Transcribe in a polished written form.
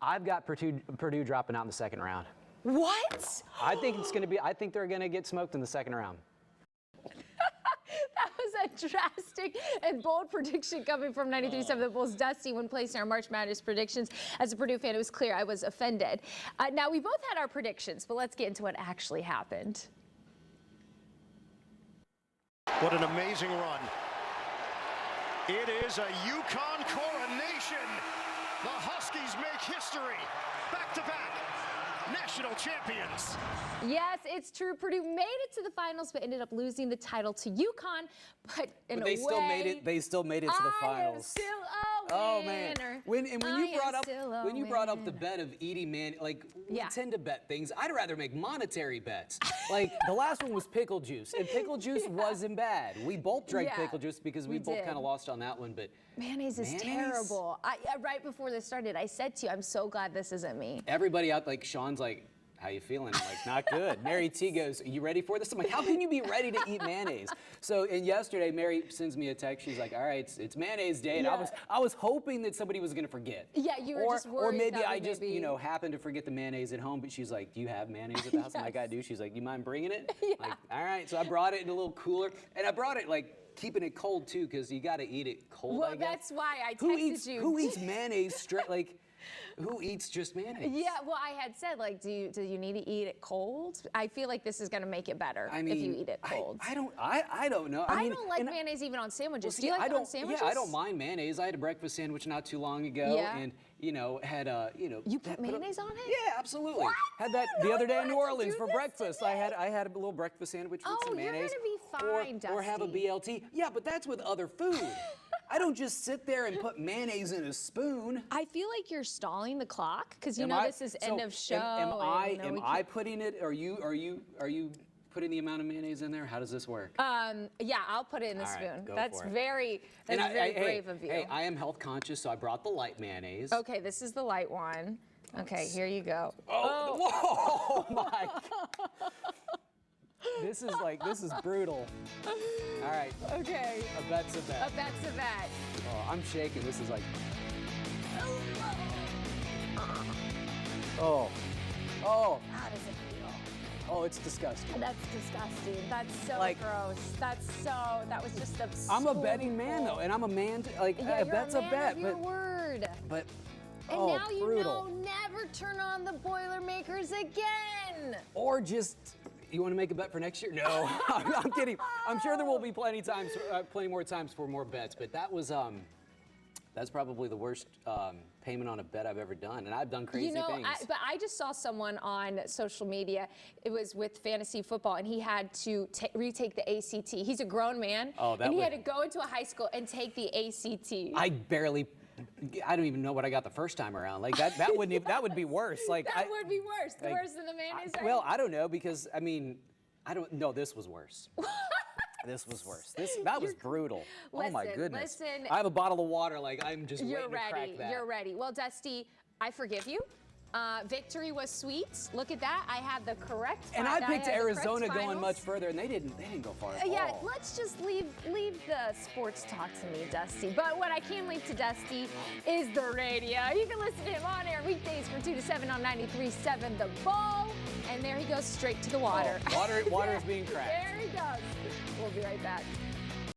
I've got Purdue dropping out in the second round. What? I think it's going to be. I think they're going to get smoked in the second round. That was a drastic and bold prediction coming from 93.7 The Bulls. Dusty, when placing our March Madness predictions, as a Purdue fan, it was clear I was offended. Now, we both had our predictions, but let's get into what actually happened. What an amazing run. It is a UConn coronation. The Huskies make history. Back-to-back national champions. Yes, it's true. Purdue made it to the finals, but ended up losing the title to UConn. But they still made it. They still made it to the finals. I am still a Oh winner. man! When you brought up the bet of Edie Man, like we tend to bet things. I'd rather make monetary bets. Like the last one was pickle juice, and pickle juice wasn't bad. We both drank pickle juice because we both kind of lost on that one. But mayonnaise is terrible. Right before this started, I said to you, I'm so glad this isn't me. Everybody out, like Sean's like, how you feeling? I'm like, not good. Mary T goes, you ready for this? I'm like, how can you be ready to eat mayonnaise? So, and yesterday, Mary sends me a text. She's like, all right, it's mayonnaise day. And I was hoping that somebody was going to forget. Yeah, you were just worried. Or maybe I just, happened to forget the mayonnaise at home. But she's like, do you have mayonnaise at the house? I'm like, I do. She's like, you mind bringing it? Yeah. I'm like, all right. So I brought it in a little cooler. And I brought it like, keeping it cold too, because you got to eat it cold. Well, that's why I texted you. Who eats mayonnaise straight? Like, who eats just mayonnaise? Yeah, well, I had said, like, do you need to eat it cold? I feel like this is going to make it better if you eat it cold. I don't know. I don't like mayonnaise even on sandwiches. Do you like it on sandwiches? Yeah, I don't mind mayonnaise. I had a breakfast sandwich not too long ago, and had You put mayonnaise on it? Yeah, absolutely. What? Had that the other day in New Orleans for breakfast. I had a little breakfast sandwich with some mayonnaise. You're gonna be fine, Dusty. Or have a BLT. Yeah, but that's with other food. I don't just sit there and put mayonnaise in a spoon. I feel like you're stalling the clock because this is end of show. Am I putting it? Are you putting the amount of mayonnaise in there? How does this work? Yeah, I'll put it in the spoon. That's for it. very brave of you. Hey, I am health conscious, so I brought the light mayonnaise. Okay, this is the light one. Okay, here you go. Oh my God. This is brutal. All right. Okay. A bet's a bet. A bet's a bet. Oh, I'm shaking. This is like. Oh. How does it feel? Oh, it's disgusting. That's disgusting. That's so gross. That was just a. I'm a betting man though, and I'm a man. A bet's a bet. Your word. But. And now brutal. never turn on the Boilermakers again. Or just. You want to make a bet for next year? No, I'm kidding. I'm sure there will be plenty more times for more bets, but that was that's probably the worst payment on a bet I've ever done, and I've done crazy things. But I just saw someone on social media. It was with fantasy football, and he had to retake the ACT. He's a grown man, and he had to go into a high school and take the ACT. I don't even know what I got the first time around. Like that would be worse. Like that would be worse. Worse than the mayonnaise. Well, I don't know because I don't know. This was worse. This was worse. That was brutal. Oh my goodness. Listen. I have a bottle of water. Like I'm just waiting to crack that. You're ready. Well, Dusty, I forgive you. Victory was sweet. Look at that. I had the correct. And I picked Arizona going much further, and they didn't go far at all. Yeah, let's just leave the sports talk to me, Dusty. But what I can leave to Dusty is the radio. You can listen to him on air weekdays from 2 to 7 on 93.7 The Ball. And there he goes straight to the water. Water is being cracked. There he goes. We'll be right back.